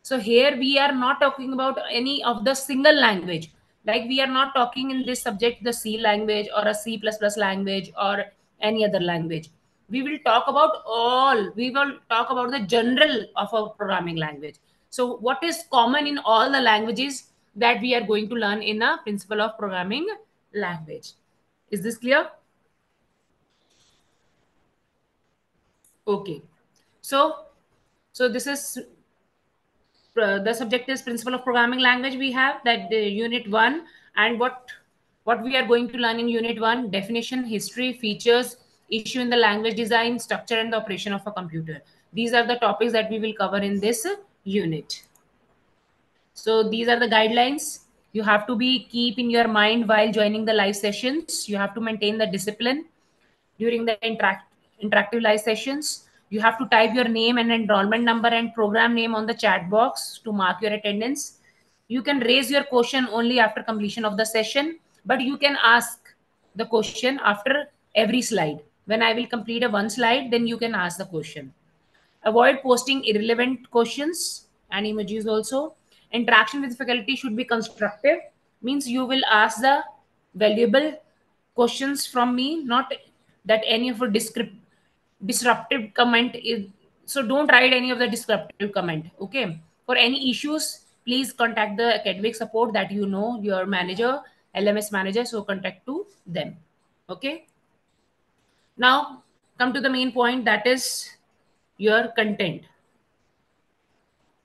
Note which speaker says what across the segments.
Speaker 1: So here we are not talking about any of the single language. Like we are not talking in this subject the C language or a C++ language or any other language. We will talk about all. We will talk about the general of a programming language. So what is common in all the languages that we are going to learn in a principle of programming language? Is this clear? Okay. So this is the subject is principle of programming language. We have that the unit 1, and what we are going to learn in unit 1: definition, history, features, issue in the language, design, structure and the operation of a computer. These are the topics that we will cover in this unit. So these are the guidelines you have to be keep in your mind while joining the live sessions. You have to maintain the discipline during the interactive live sessions. You have to type your name and enrollment number and program name on the chat box to mark your attendance. You can raise your question only after completion of the session, but you can ask the question after every slide. When I will complete a one slide, then you can ask the question. Avoid posting irrelevant questions and emojis also. Interaction with faculty should be constructive, means you will ask the valuable questions from me, not that any of a disruptive comment is. So don't write any of the disruptive comment. Okay. For any issues, please contact the academic support that you know, your manager, LMS manager. So contact to them. Okay. Now come to the main point, that is your content.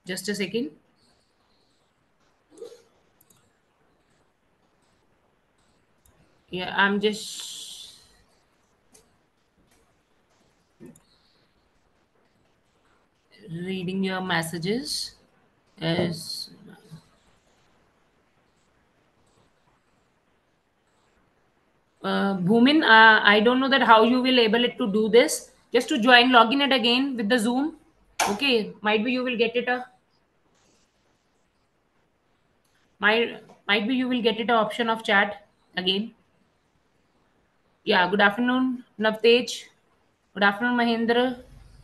Speaker 1: Just a second. Yeah, I'm just reading your messages. As Bhumin, I don't know that how you will able it to do this. Just to join, log in it again with the Zoom. Okay, might be you will get it a might be you will get it a option of chat again. Yeah, good afternoon, Navtej. Good afternoon, Mahendra.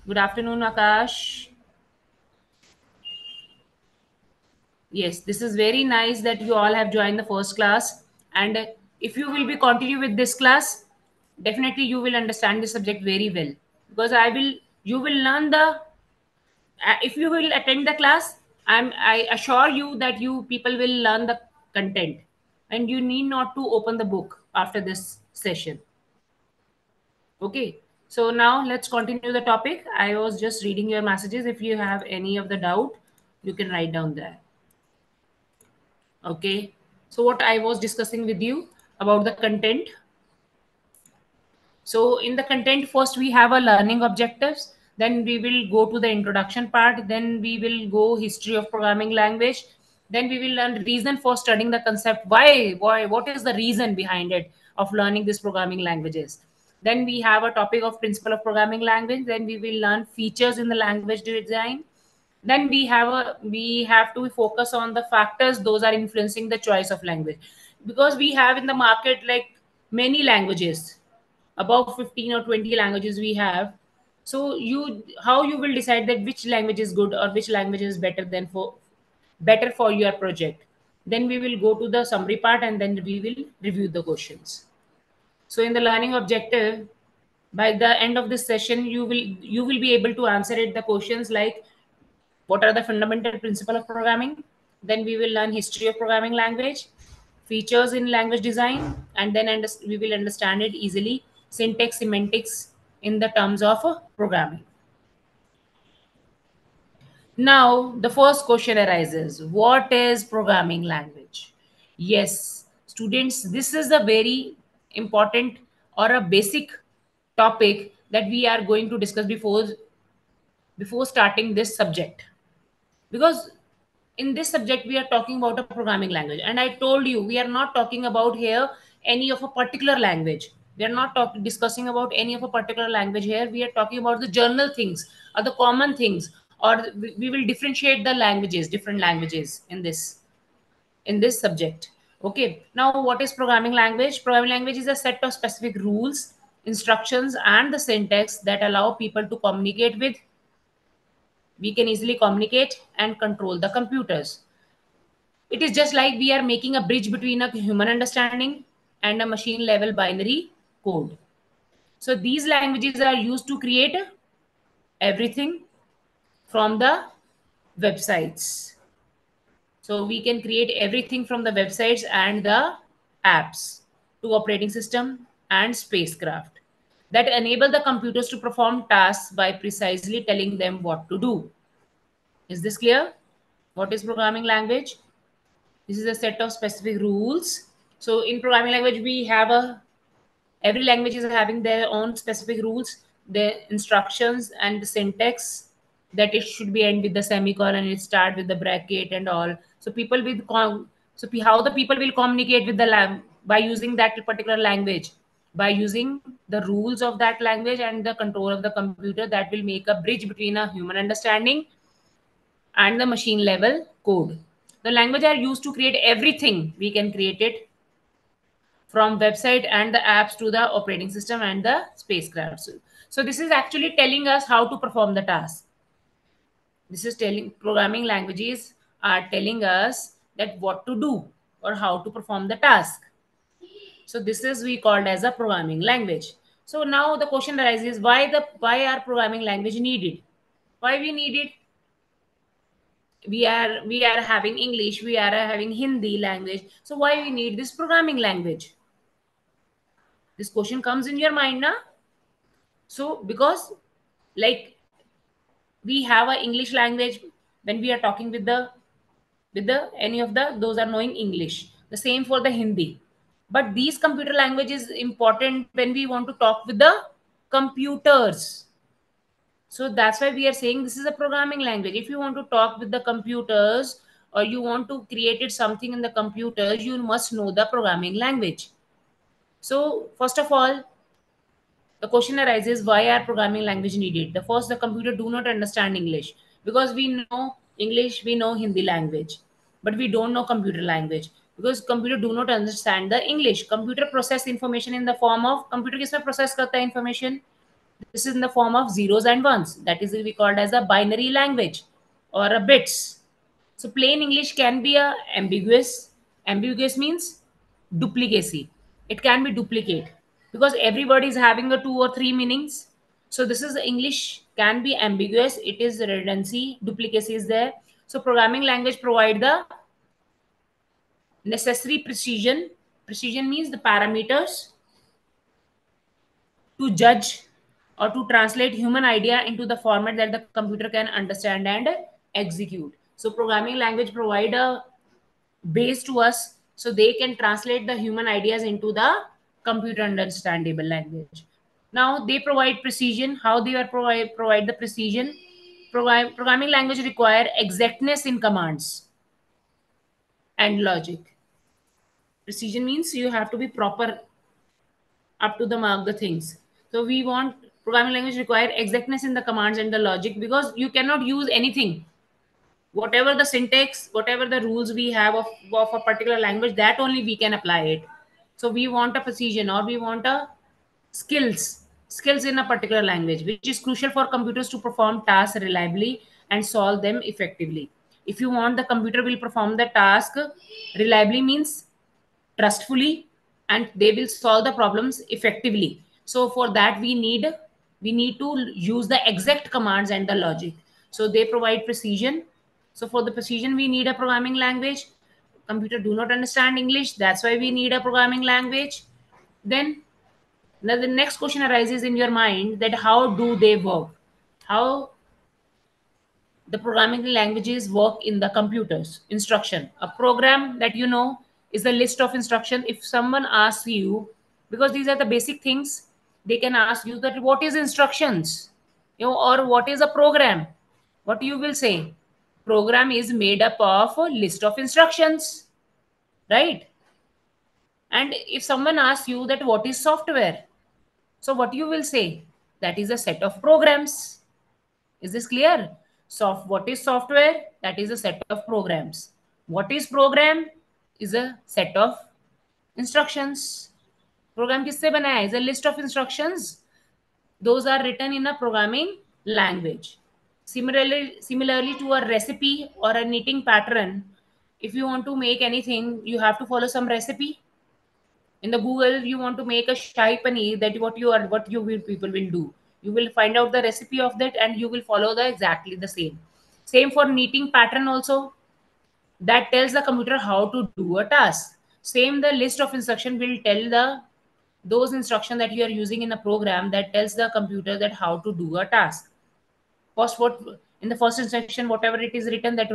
Speaker 1: Good afternoon, Akash. Yes, this is very nice that you all have joined the first class. And if you will be continue with this class, definitely you will understand the subject very well. Because you will learn if you will attend the class, I assure you that you people will learn the content, and you need not to open the book after this session. Okay. So now let's continue the topic. I was just reading your messages. If you have any of the doubt, you can write down there. Okay. So what I was discussing with you about the content. So in the content, first we have a learning objectives. Then we will go to the introduction part. Then we will go history of programming language. Then we will learn reason for studying the concept. Why? What is the reason behind it of learning these programming languages? Then we have a topic of principle of programming language. Then we will learn features in the language design. Then we have to focus on the factors those are influencing the choice of language, because we have in the market like many languages, about 15 or 20 languages we have. So you how you will decide that which language is good or which language is better for your project? Then we will go to the summary part and then we will review the questions. So in the learning objective, by the end of this session, you will be able to answer it the questions like what are the fundamental principles of programming. Then we will learn history of programming language, features in language design, and then we will understand it easily, syntax, semantics in the terms of programming. Now, the first question arises: what is programming language? Yes, students, this is a very important or a basic topic that we are going to discuss before starting this subject. Because in this subject we are talking about a programming language, and I told you we are not talking about here any of a particular language. We are not discussing about any of a particular language here. We are talking about the general things or the common things, or we will differentiate the languages, different languages in this subject. Okay, now what is programming language? Programming language is a set of specific rules, instructions and the syntax that allow people to communicate with We can easily communicate and control the computers. It is just like we are making a bridge between a human understanding and a machine level binary code. So these languages are used to create everything from the websites. So we can create everything from the websites and the apps to operating system and spacecraft that enable the computers to perform tasks by precisely telling them what to do. Is this clear? What is programming language? This is a set of specific rules. So in programming language, we have a every language is having their own specific rules, their instructions and the syntax, that it should be end with the semicolon, it start with the bracket and all. So people with how the people will communicate with the by using that particular language, by using the rules of that language and the control of the computer, that will make a bridge between a human understanding and the machine level code. The language are used to create everything. We can create it from website and the apps to the operating system and the spacecraft. So this is actually telling us how to perform the task. This is telling programming languages are telling us that what to do or how to perform the task. So this is we called as a programming language. So now the question arises, why are programming language needed? Why we need it? We are having English, we are having Hindi language. So why we need this programming language? This question comes in your mind now. So because like we have a English language when we are talking with the any of the those are knowing English, the same for the Hindi. But these computer language is important when we want to talk with the computers. So that's why we are saying this is a programming language. If you want to talk with the computers or you want to create it something in the computers, you must know the programming language. So first of all, the question arises, why are programming language needed? The first, the computer do not understand English, because we know English, we know Hindi language, but we don't know computer language because computer do not understand the English. Computer process information in the form of computer किसमें process करता है information? This is in the form of zeros and ones. That is we called as a binary language or a bits. So plain English can be a ambiguous. Ambiguous means duplicacy. It can be duplicate because every word is having a two or three meanings. So this is English can be ambiguous. It is redundancy, duplicacy is there. So programming language provide the necessary precision. Precision means the parameters to judge or to translate human idea into the format that the computer can understand and execute. So programming language provide a base to us so they can translate the human ideas into the computer understandable language. Now they provide precision. How they are provide the precision? Programming language require exactness in commands and logic. Precision means you have to be proper up to the mark the things. So we want programming language require exactness in the commands and the logic, because you cannot use anything. Whatever the syntax, whatever the rules we have of a particular language, that only we can apply it. So we want a precision or we want a skills in a particular language, which is crucial for computers to perform tasks reliably and solve them effectively. If you want the computer will perform the task reliably means trustfully, and they will solve the problems effectively. So for that we need to use the exact commands and the logic. So they provide precision. So for the precision we need a programming language. Computer do not understand English, that's why we need a programming language. Then now the next question arises in your mind, that how do they work? How the programming languages work in the computers? Instruction, a program that you know is a list of instruction. If someone asks you, because these are the basic things, they can ask you that what is instructions, or what is a program. What you will say? Program is made up of a list of instructions, right? And if someone asks you that what is software, so what you will say? That is a set of programs. Is this clear? What is software? That is a set of programs. What is program? Is a set of instructions. Program किससे बना है? Is a list of instructions. Those are written in a programming language. Similarly to a recipe or a knitting pattern, if you want to make anything, you have to follow some recipe. In the Google, you want to make a shahi paneer, that what you will people will do. You will find out the recipe of that and you will follow the exactly the same. Same for knitting pattern also, that tells the computer how to do a task. Same, the list of instruction will tell the those instruction that you are using in a program, that tells the computer that how to do a task. First, what in the first instruction, whatever it is written, that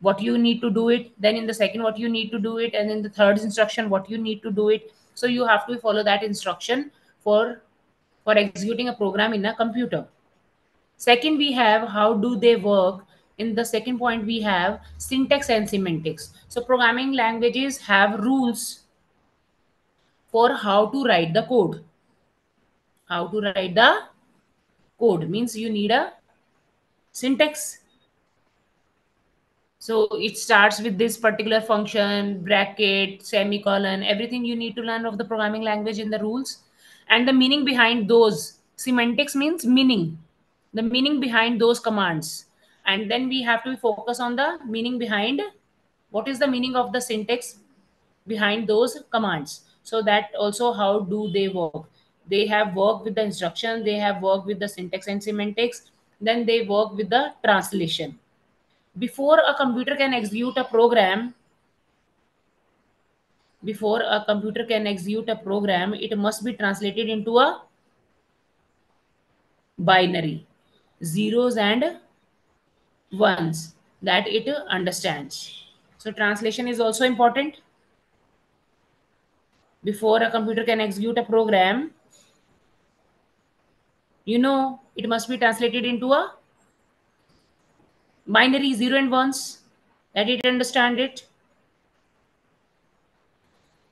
Speaker 1: what you need to do it, then in the second what you need to do it, and in the third instruction what you need to do it. So you have to follow that instruction for executing a program in a computer. Second, we have how do they work. In the second point, we have syntax and semantics. So programming languages have rules for how to write the code. How to write the code means you need a syntax. So it starts with this particular function, bracket, semicolon, everything you need to learn of the programming language in the rules. And the meaning behind those. Semantics means meaning. The meaning behind those commands. And then we have to focus on the meaning behind what is the meaning of the syntax behind those commands. So that also how do they work. They have worked with the instruction, they have worked with the syntax and semantics, then they work with the translation. Before a computer can execute a program, before a computer can execute a program, it must be translated into a binary, zeros and ones, that it understands. So translation is also important. Before a computer can execute a program, it must be translated into a binary, zero and ones, that it understand it.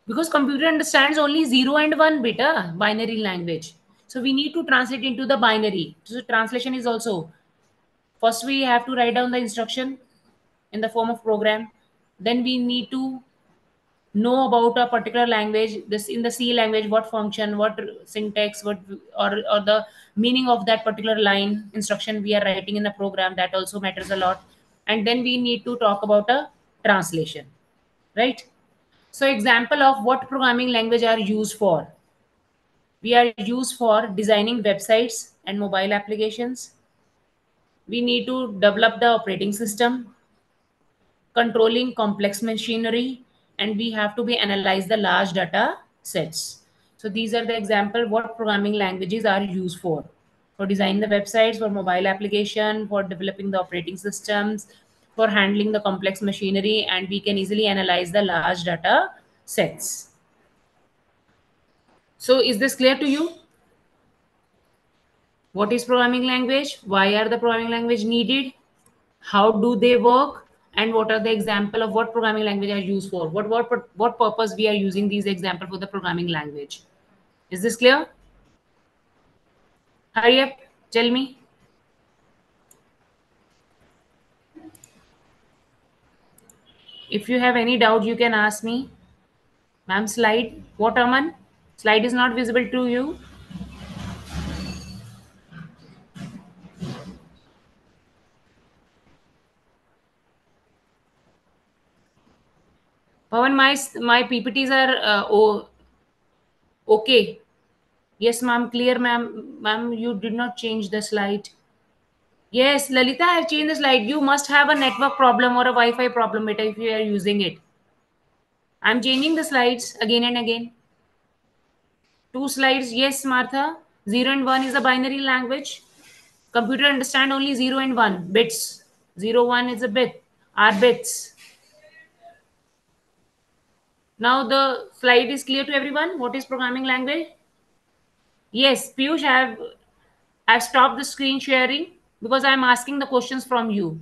Speaker 1: Because computer understands only 0 and 1 beta binary language, so we need to translate into the binary. So translation is also, first we have to write down the instruction in the form of program, then we need to know about a particular language, this in the C language, what function, what syntax, what or the meaning of that particular line instruction we are writing in the program, that also matters a lot. And then we need to talk about a translation, right? So example of what programming language are used for. We are used for designing websites and mobile applications. We need to develop the operating system, controlling complex machinery, and we have to be analyze the large data sets. So these are the example what programming languages are used for designing the websites, for mobile application, for developing the operating systems, for handling the complex machinery, and we can easily analyze the large data sets. So is this clear to you? What is programming language? Why are the programming language needed? How do they work? And what are the example of what programming language are used for? What purpose we are using these example for the programming language? Is this clear? Hurry up, tell me. If you have any doubt, you can ask me. Ma'am, slide. What, Aman? Slide is not visible to you. Pawan, my PPTs are okay. Yes, ma'am. Clear, ma'am. Ma'am, you did not change the slide. Yes, Lalita, I've changed the slide. You must have a network problem or a Wi-Fi problem, beta, if you are using it. I'm changing the slides again and again. Two slides. Yes, Martha. 0 and 1 is a binary language. Computer understand only 0 and 1 bits. 0, 1 is a bit. Are bits. Now the slide is clear to everyone. What is programming language? Yes, Piyush, I've stopped the screen sharing because I'm asking the questions from you.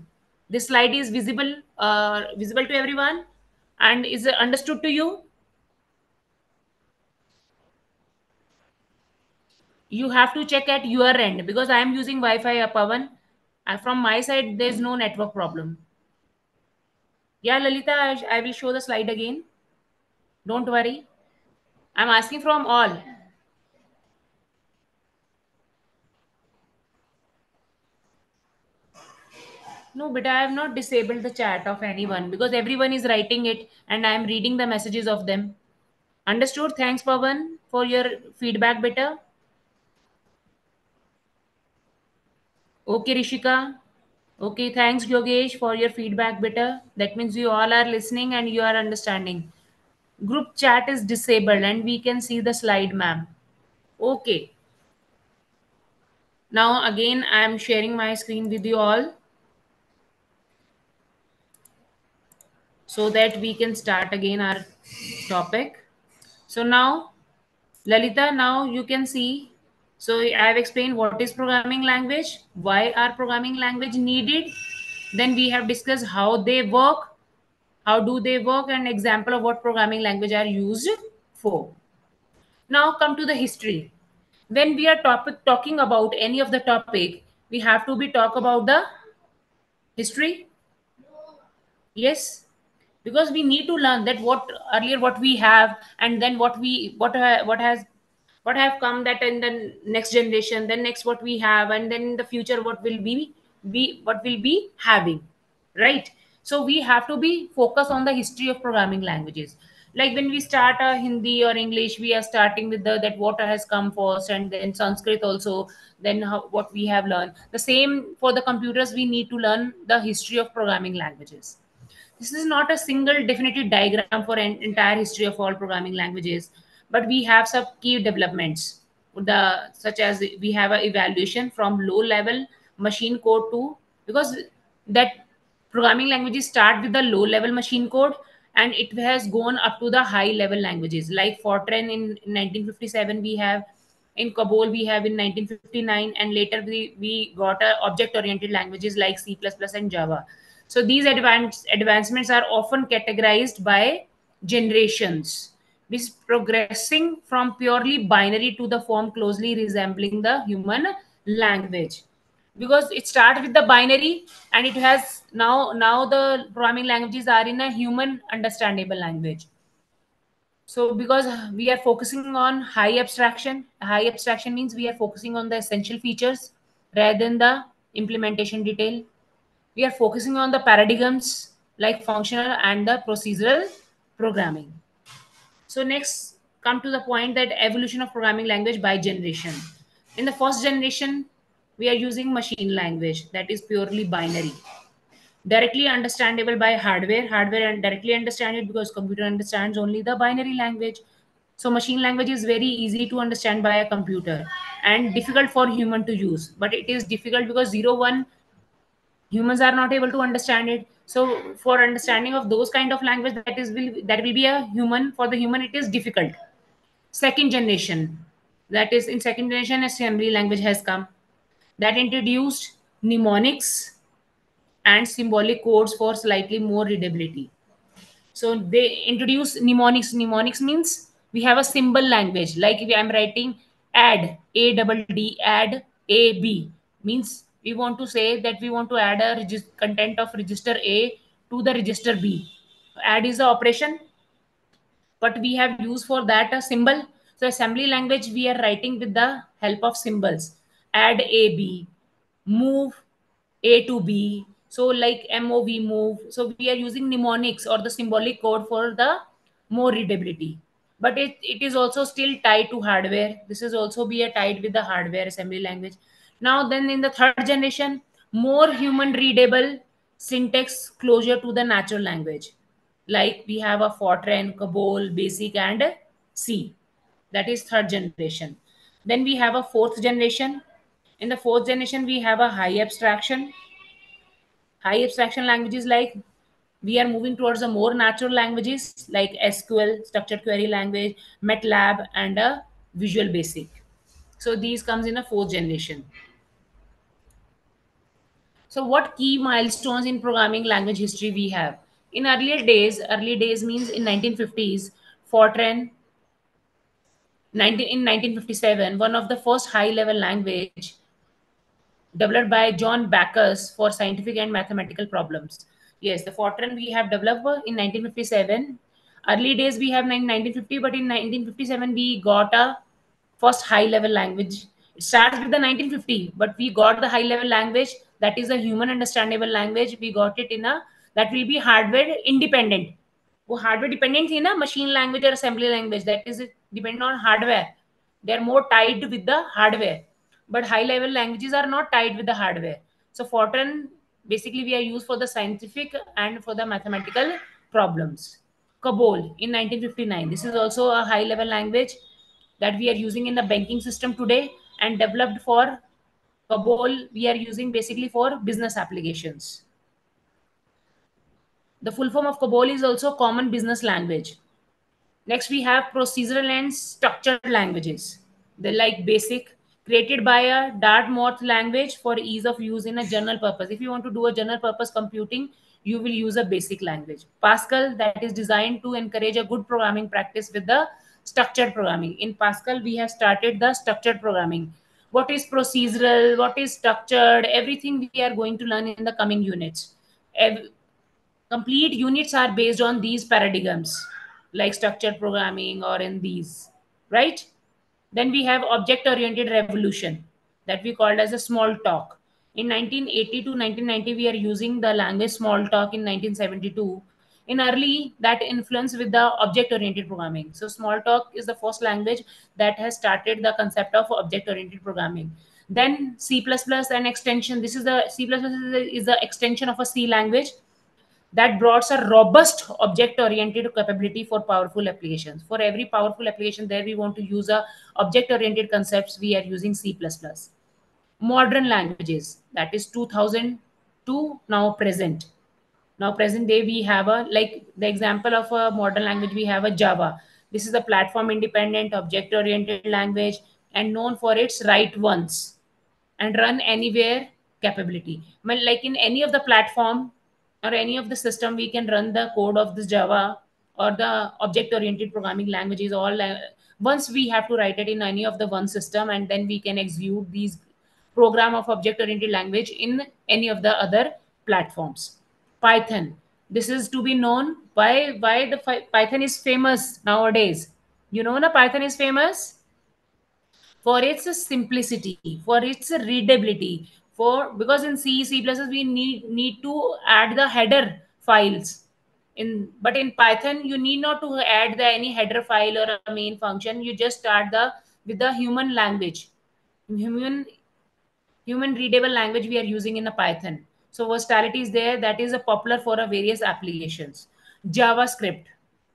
Speaker 1: This slide is visible to everyone, and is it understood to you? You have to check at your end because I am using Wi-Fi, Pavan. From my side, there's no network problem. Yeah, Lalita, I will show the slide again. Don't worry. I'm asking from all. No, but I have not disabled the chat of anyone because everyone is writing it and I am reading the messages of them. Understood? Thanks, Pavan, for your feedback, better. Okay, Rishika. Okay, thanks, Yogesh, for your feedback, better. That means you all are listening and you are understanding. Group chat is disabled and we can see the slide, ma'am. Okay. Now, again, I am sharing my screen with you all so that we can start again our topic. So now, Lalita, now you can see. So I have explained what is programming language, why are programming language needed. Then we have discussed how they work, how do they work, and example of what programming language are used for. Now come to the history. When we are talking about any of the topic, we have to be talk about the history. Yes, because we need to learn that what earlier what we have, and then what has what have come that in the next generation, then next what we have, and then in the future what will be what will be having, right? So we have to be focused on the history of programming languages. Like when we start a Hindi or English, we are starting with the that what has come first, and then Sanskrit also, then how, what we have learned. The same for the computers, we need to learn the history of programming languages. This is not a single definitive diagram for an entire history of all programming languages, but we have some key developments. The such as we have an evaluation from low level machine code to, because that programming languages start with the low level machine code and it has gone up to the high level languages like Fortran in 1957 we have, in COBOL we have in 1959, and later we got object oriented languages like C++ and Java. So these advancements are often categorized by generations, which is progressing from purely binary to the form closely resembling the human language. Because it started with the binary and it has now the programming languages are in a human understandable language. So because we are focusing on high abstraction means we are focusing on the essential features rather than the implementation detail. We are focusing on the paradigms like functional and the procedural programming. So next come to the point that evolution of programming language by generation. In the first generation, we are using machine language that is purely binary, directly understandable by hardware and directly understand it because computer understands only the binary language. So machine language is very easy to understand by a computer and difficult for human to use, but it is difficult because 0 1 humans are not able to understand it. So for understanding of those kind of language that will be a human, for the human it is difficult. Second generation, that is in second generation assembly language has come, that introduced mnemonics and symbolic codes for slightly more readability. So they introduce mnemonics. Mnemonics means we have a symbol language. Like if I'm writing add a double d add a b, means we want to say that we want to add a content of register A to the register B. Add is the operation, but we have used for that a symbol. So assembly language we are writing with the help of symbols. Add a b, move a to b. So like mov move. So we are using mnemonics or the symbolic code for the more readability. But it is also still tied to hardware. This is also be a tied with the hardware assembly language. Now then in the third generation, more human readable syntax closer to the natural language, like we have a Fortran, COBOL, Basic, and C. That is third generation. Then we have a fourth generation. In the fourth generation, we have a high abstraction. High abstraction languages like we are moving towards a more natural languages like SQL, structured query language, MATLAB, and a Visual Basic. So these comes in a fourth generation. So what key milestones in programming language history we have? In early days means in 1950s, Fortran, 1957, one of the first high-level language developed by John Backus for scientific and mathematical problems. Yes, the Fortran we have developed in 1957. Early days we have 1950, but in 1957 we got a first high-level language. It starts with the 1950, but we got the high-level language that is a human understandable language. We got it in a, that will be hardware independent. वो hardware dependent थी ना, machine language और assembly language, that is dependent on hardware. They are more tied with the hardware, but high level languages are not tied with the hardware. So Fortran basically we are used for the scientific and for the mathematical problems. COBOL in 1959, this is also a high level language that we are using in the banking system today, and developed for COBOL we are using basically for business applications. The full form of COBOL is also common business language. Next, we have procedural and structured languages. They like BASIC, created by a Dartmouth language for ease of use in a general purpose. If you want to do a general purpose computing, you will use a BASIC language. Pascal, that is designed to encourage a good programming practice with the structured programming. In Pascal, we have started the structured programming. What is procedural? What is structured? Everything we are going to learn in the coming units. Complete units are based on these paradigms, like structured programming or in these, right? Then we have object oriented revolution, that we called as a small talk. In 1980 to 1990 we are using the language small talk. In 1972, in early that influence with the object oriented programming. So small talk is the first language that has started the concept of object oriented programming. Then C++ and extension. This is the C++ is the extension of a C language that brought a robust object oriented capability for powerful applications. For every powerful application there we want to use a object oriented concepts, we are using C++. Modern languages, that is 2000 to now present. Now present day we have a, like the example of a modern language, we have a Java. This is a platform independent object oriented language and known for its write once and run anywhere capability. Well, like in any of the platform or any of the system, we can run the code of this Java or the object oriented programming languages. Once we have to write it in any of the one system, and then we can execute these program of object oriented language in any of the other platforms. Python. This is to be known. Why the Python is famous nowadays? You know, na Python is famous for its simplicity, for its readability. For because in C, C++ we need to add the header files. But in Python you need not to add the any header file or a main function. You just start the with the human language, human readable language we are using in a Python. So versatility is there. That is a popular for a various applications. JavaScript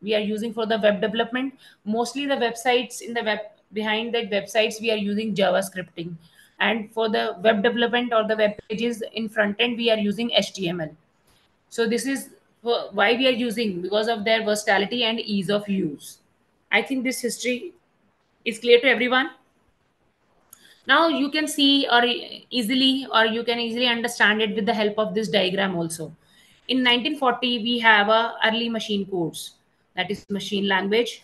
Speaker 1: we are using for the web development. Mostly the websites in the web, behind that websites we are using JavaScripting. And for the web development or the web pages in front end we are using HTML. So this is why we are using, because of their versatility and ease of use. I think this history is clear to everyone. Now you can see or you can easily understand it with the help of this diagram also. In 1940 we have a early machine codes, that is machine language.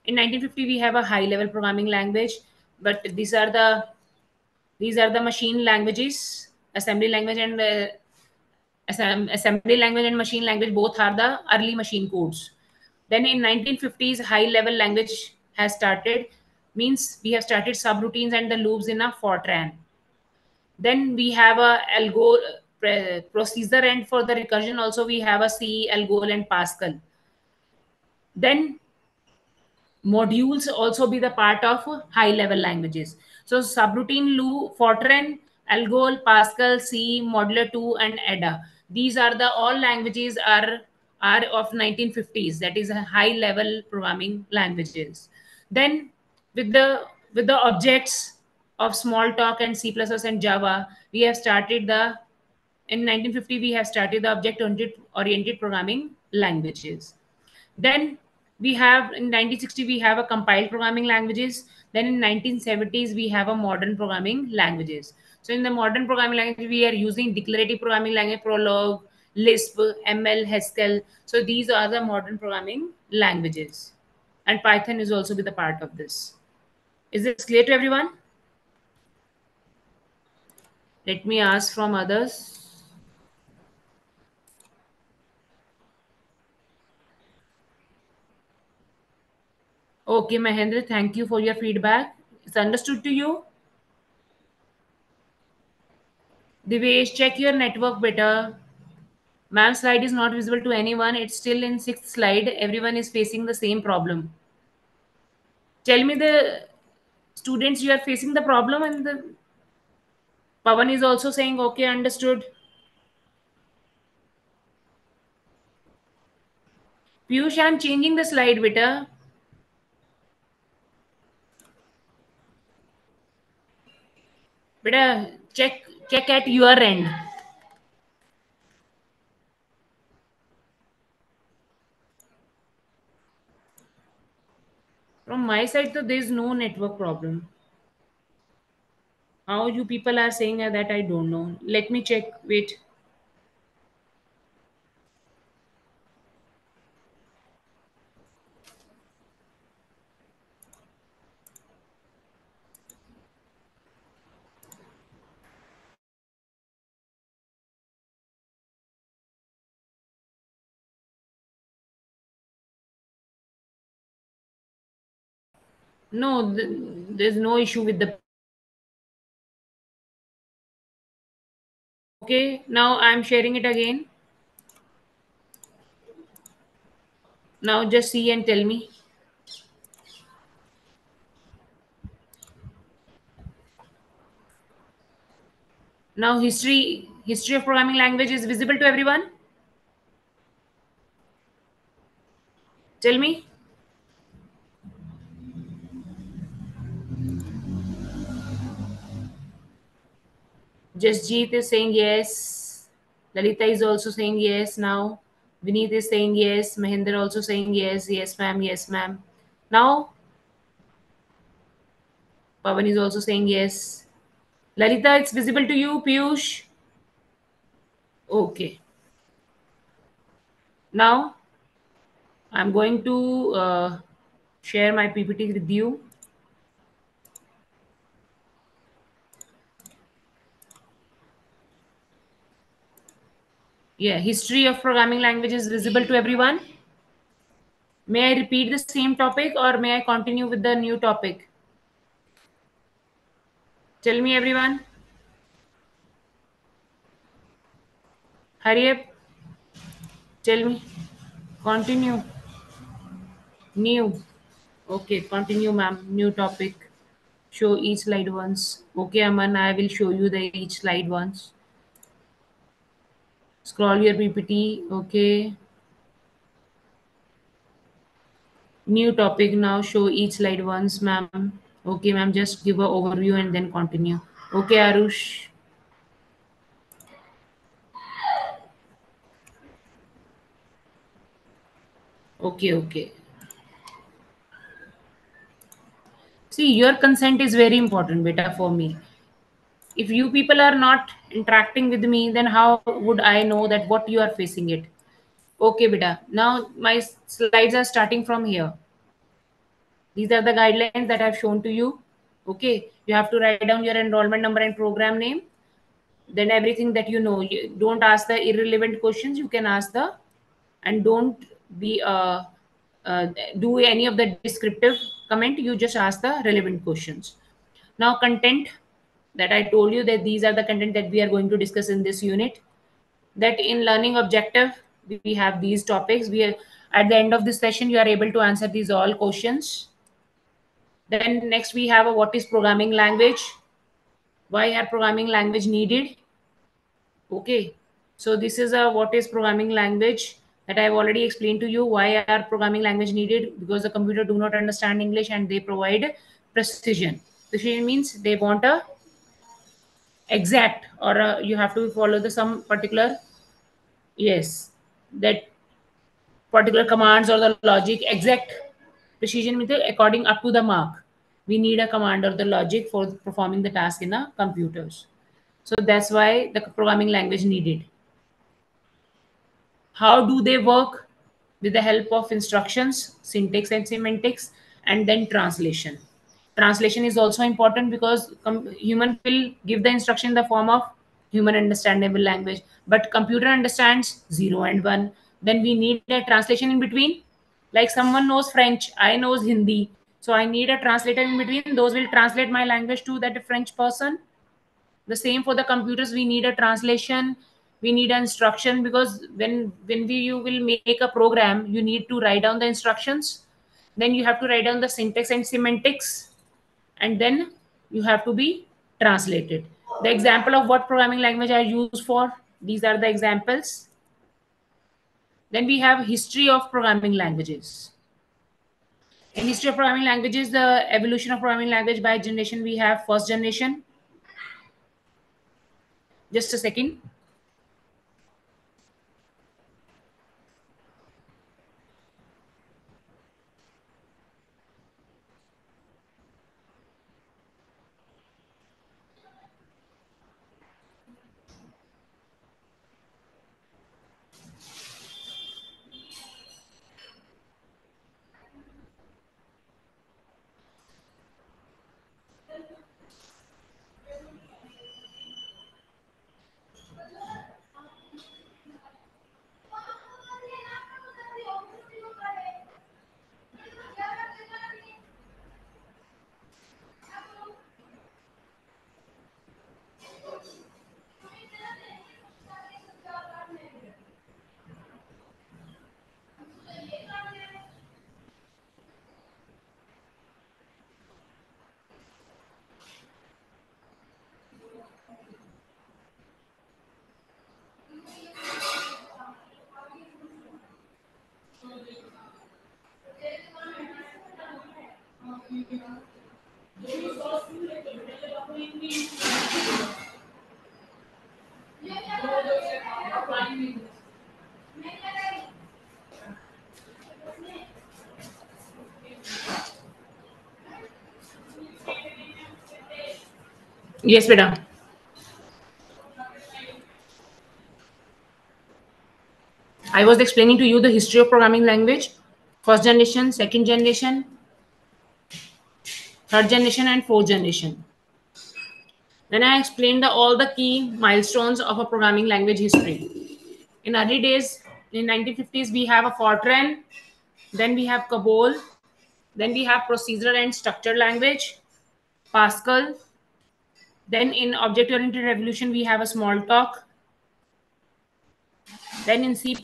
Speaker 1: In 1950 we have a high level programming language, but these are the machine languages, assembly language and assembly language and machine language both are the early machine codes. Then in 1950s high level language has started, means we have started subroutines and the loops in a Fortran. Then we have a algo procedure, and for the recursion also we have a C, Algol and Pascal. Then modules also be the part of high level languages. So subroutine, loop, Fortran, Algol, Pascal, C, Modular 2 and Ada. These are the all languages are of 1950s. That is a high level programming languages. Then with the objects of Smalltalk and C++ and Java, we have started the in 1950 we have started the object oriented programming languages. Then we have in 1960 we have a compiled programming languages. Then in 1970s we have a modern programming languages. So in the modern programming language we are using declarative programming language, Prolog, Lisp, ML, Haskell. So these are the modern programming languages, and Python is also be the part of this. Is this clear to everyone? Let me ask from others. Okay, Mahendra, thank you for your feedback. It's understood to you? Divesh, check your network better. Ma'am, slide is not visible to anyone. It's still in sixth slide. Everyone is facing the same problem. Tell me the students you are facing the problem, and the Pavan is also saying okay, understood. Piyush, I'm changing the slide beta. Beta, check at your end. From my side, so there is no network problem. How you people are saying that, I don't know. Let me check. Wait. No, there's no issue with the. Okay, now I'm sharing it again. Now just see and tell me. Now history of programming language is visible to everyone. Tell me. Jasjeet is saying yes. Lalita is also saying yes now. Vineet is saying yes. Mahinder also saying yes. Yes, ma'am. Yes, ma'am. Now Pavan is also saying yes. Lalita, it's visible to you. Piyush. Okay. Now I'm going to share my PPT with you. Yeah, history of programming language is visible to everyone. May I repeat the same topic or may I continue with the new topic? Tell me, everyone. Hurry up. Tell me. Continue. New. Okay, continue, ma'am. New topic. Show each slide once. Okay, Aman, I will show you the each slide once. Scroll your PPT. Okay. New topic now. Show each slide once, ma'am. Okay, ma'am. Just give a overview and then continue. Okay, Arush. Okay, okay. See, your consent is very important, beta, for me. If you people are not interacting with me, then how would I know that what you are facing it? Okay, beta. Now my slides are starting from here. These are the guidelines that I've shown to you. Okay, you have to write down your enrollment number and program name. Then everything that you know. You don't ask the irrelevant questions. You can ask the, and don't be uh, do any of the descriptive comment. You just ask the relevant questions. Now, content that I told you, that these are the content that we are going to discuss in this unit. That in learning objective, we have these topics. We are, at the end of this session, you are able to answer these all questions. Then next we have a what is programming language? Why are programming language needed? Okay. So this is a what is programming language that I've already explained to you. Why are programming language needed? Because the computer do not understand English and they provide precision. Precision means they want a exact, or you have to follow the some particular, yes, that particular commands or the logic. Exact precision means according up to the mark. We need a command or the logic for performing the task in the computers. So that's why the programming language needed. How do they work? With the help of instructions, syntax and semantics, and then translation. Translation is also important because human will give the instruction in the form of human understandable language, but computer understands 0 and 1. Then we need a translation in between. Like someone knows French, I knows Hindi, so I need a translator in between. Those will translate my language to that French person. The same for the computers, we need a translation, we need an instruction, because you will make a program, you need to write down the instructions, then you have to write down the syntax and semantics, and then you have to be translated. The example of what programming language are used for, these are the examples. Then we have history of programming languages. In history of programming languages, the evolution of programming language by generation, we have first generation. Just a second. Yes, beta. I was explaining to you the history of programming language, first generation, second generation, third generation, and fourth generation. Then I explained all the key milestones of a programming language history. In early days, in 1950s, we have a Fortran, then we have COBOL, then we have procedural and structured language, Pascal. Then in object-oriented revolution, we have a Smalltalk. Then in C++,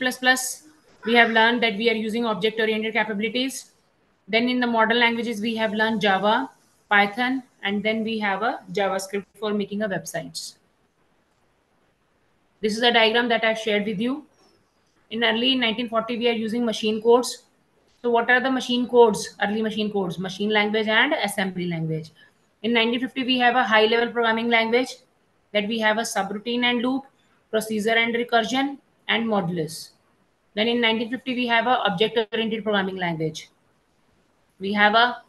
Speaker 1: we have learned that we are using object-oriented capabilities. Then in the modern languages, we have learned Java, Python, and then we have a JavaScript for making a websites. This is a diagram that I've shared with you. In early 1940, we are using machine codes. So what are the machine codes? Early machine codes, machine language and assembly language. In 1950, we have a high-level programming language that we have a subroutine and loop, procedure and recursion, and modulus. Then in 1950, we have a object-oriented programming language. We have a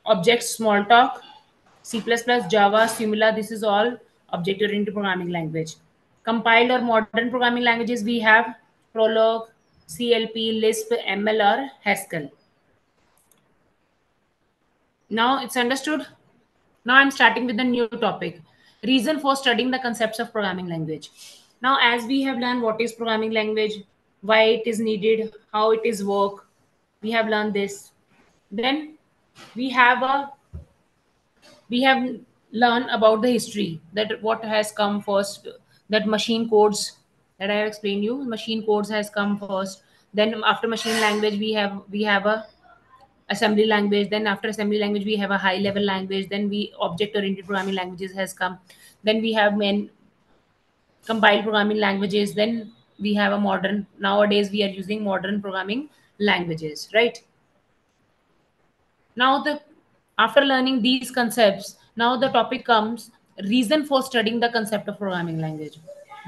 Speaker 1: object Smalltalk, C++, Java, Simula. This is all object-oriented programming language. Compiled or modern programming languages, we have Prolog, CLP, Lisp, ML, or Haskell. Now it's understood. Now I'm starting with the new topic. Reason for studying the concepts of programming language. Now, as we have learned what is programming language, why it is needed, how it is work, we have learned this. Then we have a we have learned about the history, that what has come first, that machine codes that I have explained you, machine codes has come first. Then after machine language, we have a assembly language. Then after assembly language, we have a high level language. Then we object oriented programming languages has come. Then we have main compiled programming languages. Then we have a modern, nowadays we are using modern programming languages, right? Now the after learning these concepts, now the topic comes reason for studying the concept of programming language.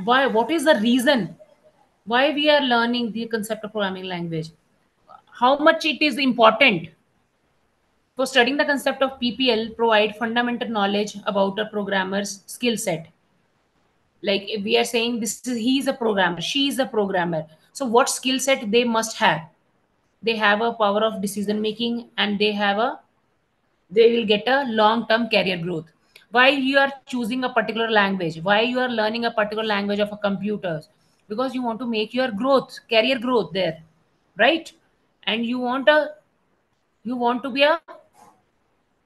Speaker 1: Why? What is the reason why we are learning the concept of programming language? How much it is important for studying the concept of PPL? Provide fundamental knowledge about a programmer's skill set. Like if we are saying this is he is a programmer, she is a programmer. So what skill set they must have? They have a power of decision making, and they will get a long term career growth. Why you are choosing a particular language, why you are learning a particular language of a computers? Because you want to make your growth, career growth there, right? And you want to be a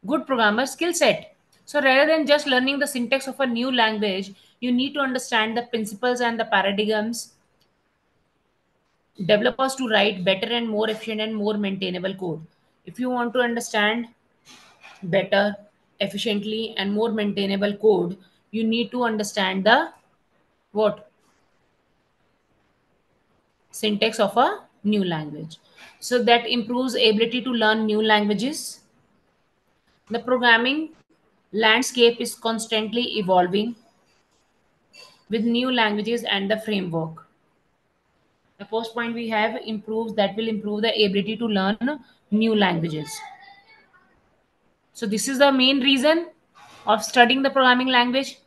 Speaker 1: good programmer skill set. So rather than just learning the syntax of a new language, you need to understand the principles and the paradigms developers to write better and more efficient and more maintainable code. If you want to understand better, efficiently, and more maintainable code, you need to understand the what syntax of a new language. So that improves ability to learn new languages. The programming landscape is constantly evolving with new languages and the framework. The first point we have improves that will improve the ability to learn new languages. So this is the main reason of studying the programming language,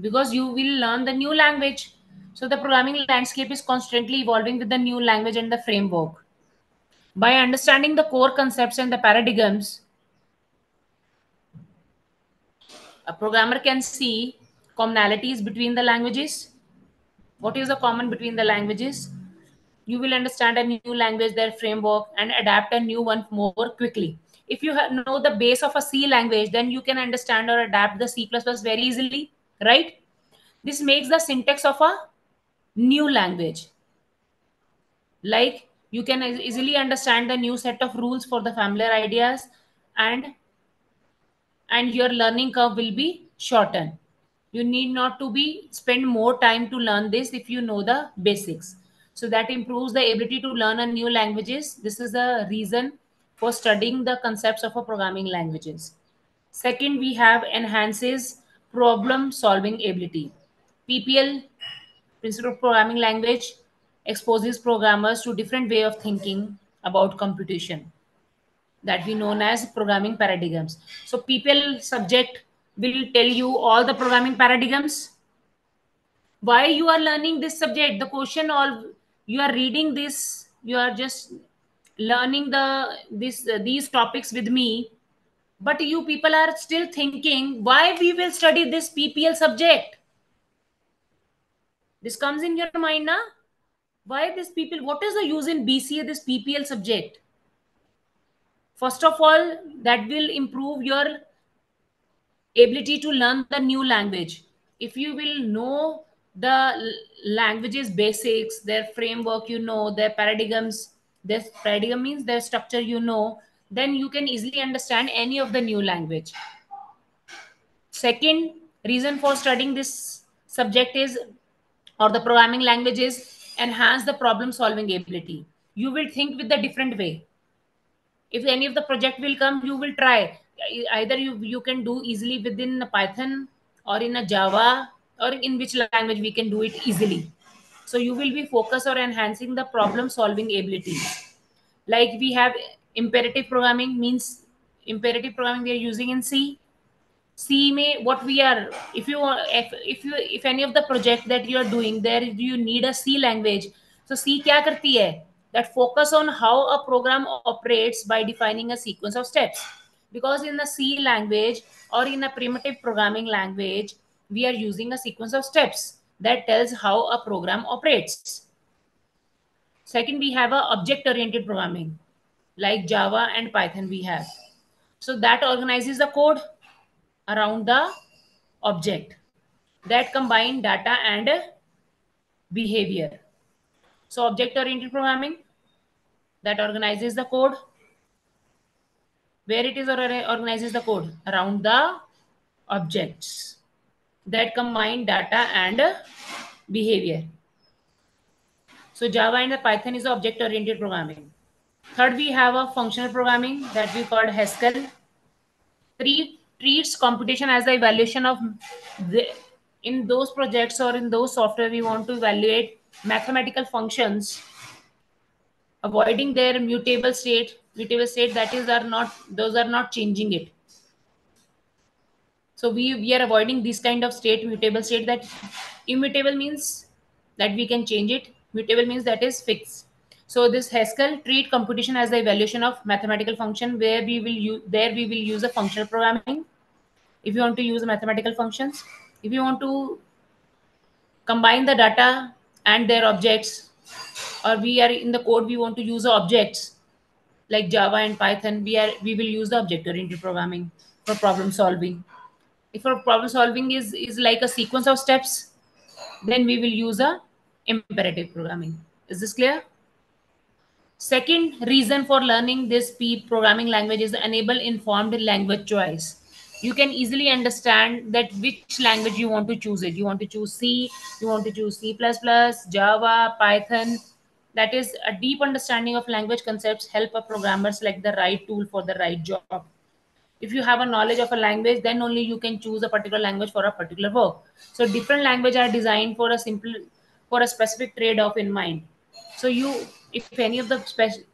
Speaker 1: because you will learn the new language. So the programming landscape is constantly evolving with the new language and the framework. By understanding the core concepts and the paradigms, a programmer can see commonalities between the languages. What is the common between the languages? You will understand a new language, their framework, and adapt a new one more quickly. If you know the base of a C language, then you can understand or adapt the C++ very easily, right? This makes the syntax of a new language. Like you can easily understand the new set of rules for the familiar ideas, and your learning curve will be shortened. You need not to be spend more time to learn this if you know the basics. So that improves the ability to learn a new languages. This is the reason for studying the concepts of a programming languages. Second, we have enhances problem solving ability. PPL, principle of programming language, exposes programmers to different way of thinking about computation that we known as programming paradigms. So people subject will tell you all the programming paradigms. Why you are learning this subject? The question, all you are reading this, you are just learning these topics with me, but you people are still thinking why we will study this PPL subject. This comes in your mind now. Why this people? What is the use in BCA this PPL subject? First of all, that will improve your ability to learn the new language. If you will know the languages basics, their framework, you know their paradigms, their paradigm means their structure, you know, then you can easily understand any of the new language. Second reason for studying this subject is, or the programming languages, enhance the problem solving ability. You will think with a different way. If any of the project will come, you will try. Either you can do easily within a Python or in a Java, or in which language we can do it easily. So you will be focused or enhancing the problem solving ability. Like we have imperative programming, means imperative programming we are using in C. C may what we are, if any of the project that you are doing there, you need a C language. So C क्या करती है? That focus on how a program operates by defining a sequence of steps. Because in the C language or in a primitive programming language, we are using a sequence of steps that tells how a program operates. Second, we have a object oriented programming like Java and Python we have. So that organizes the code around the object that combine data and behavior. So object oriented programming that organizes the code. Where it is organizes the code? Around the objects that combine data and behavior. So Java and the Python is object oriented programming. Third, we have a functional programming that we called Haskell. Treats computation as the evaluation of the, in those projects or in those software we want to evaluate mathematical functions, avoiding their mutable state, that is are not, those are not changing it. So we are avoiding this kind of state, mutable state. That immutable means that we can change it, mutable means that is fixed. So this Haskell treat computation as the evaluation of mathematical function, where we will use a functional programming. If you want to use mathematical functions, if you want to combine the data and their objects, or we are in the code we want to use objects like Java and Python, we will use the object oriented programming. for problem solving. If our problem solving is like a sequence of steps, then we will use a imperative programming. Is this clear? Second reason for learning this P programming language is enable informed language choice. You can easily understand that which language you want to choose it. You want to choose C, you want to choose C++, Java, Python. That is a deep understanding of language concepts help a programmer select the right tool for the right job. If you have a knowledge of a language, then only you can choose a particular language for a particular work. So different language are designed for a simple, for a specific trade-off in mind. So you, if any of the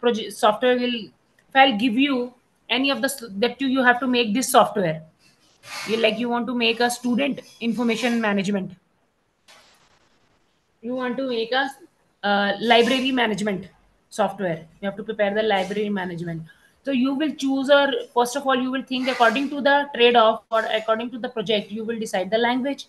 Speaker 1: project software will, if I'll give you any of the that you have to make this software, you like you want to make a student information management, you want to make a library management software, you have to prepare the library management. So you will choose, or first of all you will think according to the trade off or according to the project, you will decide the language.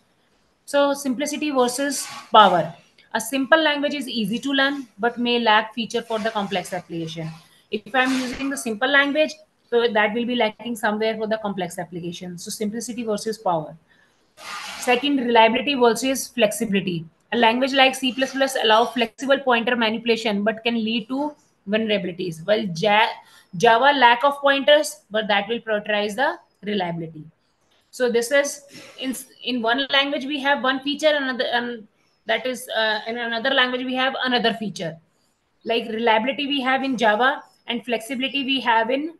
Speaker 1: So simplicity versus power. A simple language is easy to learn but may lack feature for the complex application. If I'm using the simple language, so that will be lacking somewhere for the complex application. So simplicity versus power. Second, reliability versus flexibility. A language like C++ allow flexible pointer manipulation but can lead to vulnerabilities. While Java lack of pointers, but that will prioritize the reliability. So this is in one language we have one feature, another, and that is in another language we have another feature. Like reliability we have in Java and flexibility we have in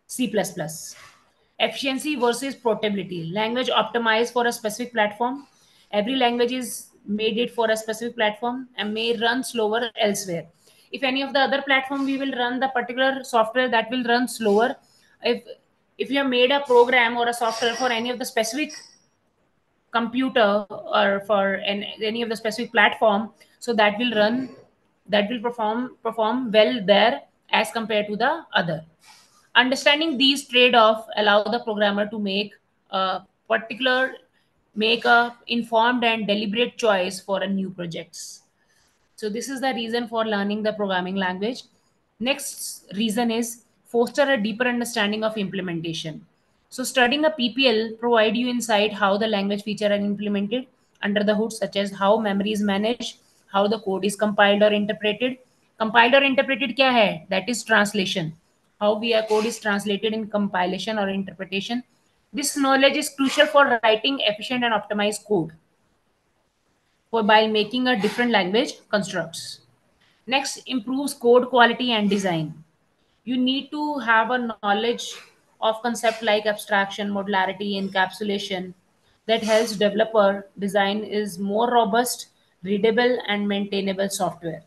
Speaker 1: C++. Efficiency versus portability. Language optimized for a specific platform. Every language is made it for a specific platform and may run slower elsewhere. If any of the other platform, we will run the particular software that will run slower. If if you have made a program or a software for any of the specific computer or for any of the specific platform, so that will run, that will perform well there as compared to the other. Understanding these trade-off allow the programmer to a particular make a informed and deliberate choice for a new projects. So this is the reason for learning the programming language. Next reason is foster a deeper understanding of implementation. So studying a PPL provide you insight how the language feature are implemented under the hood, such as how memory is managed, how the code is compiled or interpreted. Compiled or interpreted क्या है? That is translation. How we a code is translated in compilation or interpretation. This knowledge is crucial for writing efficient and optimized code for by making a different language constructs. Next, improves code quality and design. You need to have a knowledge of concept like abstraction, modularity, encapsulation that helps developer design is more robust, readable, and maintainable software.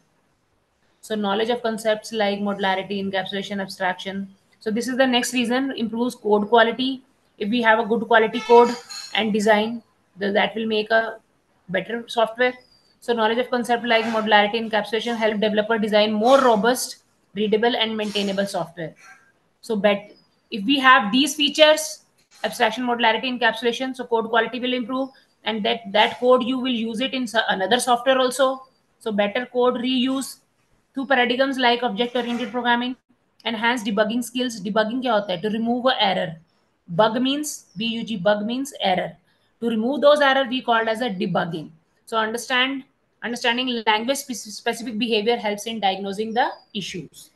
Speaker 1: So knowledge of concepts like modularity, encapsulation, abstraction. So this is the next reason, improves code quality. If we have a good quality code and design, that will make a better software. So knowledge of concept like modularity, encapsulation help developer design more robust, readable, and maintainable software. So if we have these features, abstraction, modularity, encapsulation, so code quality will improve, and that code you will use it in another software also. So better code reuse through paradigms like object oriented programming, enhance debugging skills. Debugging क्या होता है? To remove a error. Bug means bug, bug means error. To remove those error we called as a debugging. So understanding language specific behavior helps in diagnosing the issues.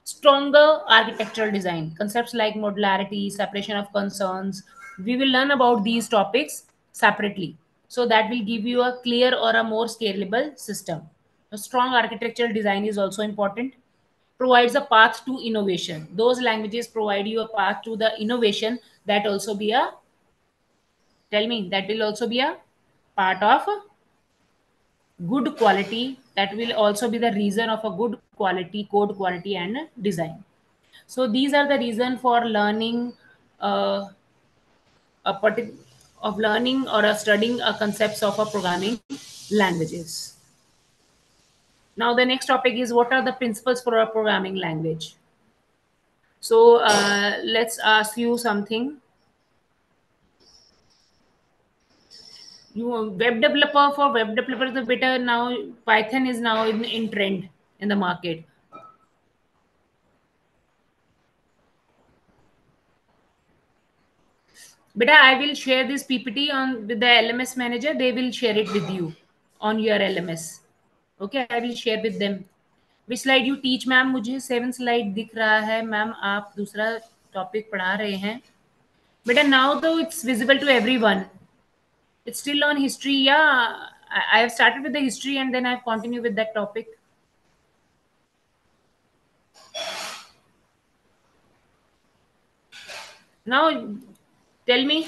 Speaker 1: Stronger architectural design, concepts like modularity, separation of concerns, we will learn about these topics separately, so that will give you a clear or a more scalable system. A strong architectural design is also important. Provides a path to innovation. Those languages provide you a path to the innovation, that also be a, tell me, that will also be a part of good quality, that will also be the reason of a good quality code quality and design. So these are the reason for learning uh, a of learning or studying a concepts of a programming languages. Now the next topic is what are the principles for a programming language. So let's ask you something. You web developer, for web developer the better now Python is now in trend in the market. Beta, I will share this PPT on with the LMS manager. They will share it with you on your LMS. Okay, I will share with them. Which slide you teach, ma'am? मुझे 7 slide दिख रहा है ma'am. आप दूसरा topic पढ़ा रहे हैं बेटा. Now though it's visible to everyone. It's still on history. Yeah, I have started with the history and then I've continued with that topic. Now tell me.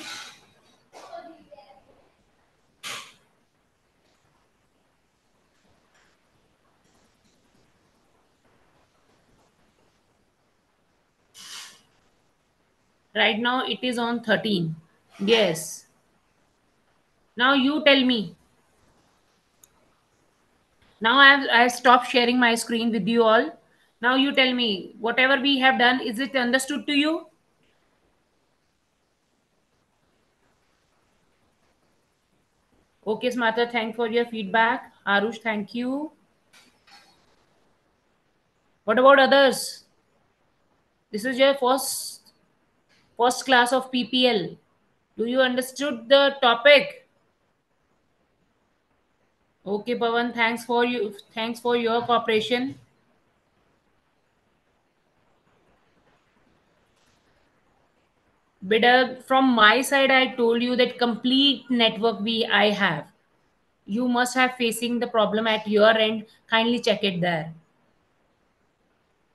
Speaker 1: Right now it is on 13. Yes. Now you tell me. Now I have stopped sharing my screen with you all. Now you tell me, whatever we have done, is it understood to you? Okay, Smartha, thank for your feedback. Arush, thank you. What about others? This is your first class of PPL. Do you understood the topic? Okay, Pawan, thanks for your cooperation. But from my side, I told you that complete network I have. You must have facing the problem at your end. Kindly check it there.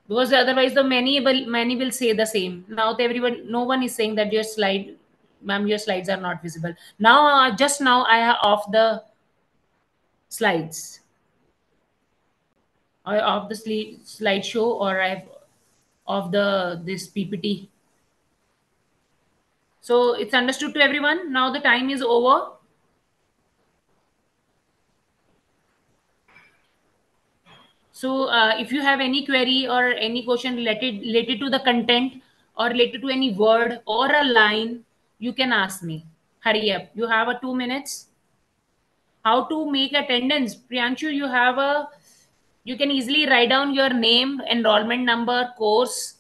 Speaker 1: Because otherwise the many will say the same. Now everyone, no one is saying that your slide, ma'am, your slides are not visible. Now, just now I have off the slides. Or of the slideshow, or I've of the this PPT. So it's understood to everyone. Now the time is over. So if you have any query or any question related to the content or related to any word or a line, you can ask me. Hurry up. You have a 2 minutes. How to make attendance? Priyanshu, you can easily write down your name, enrollment number, course,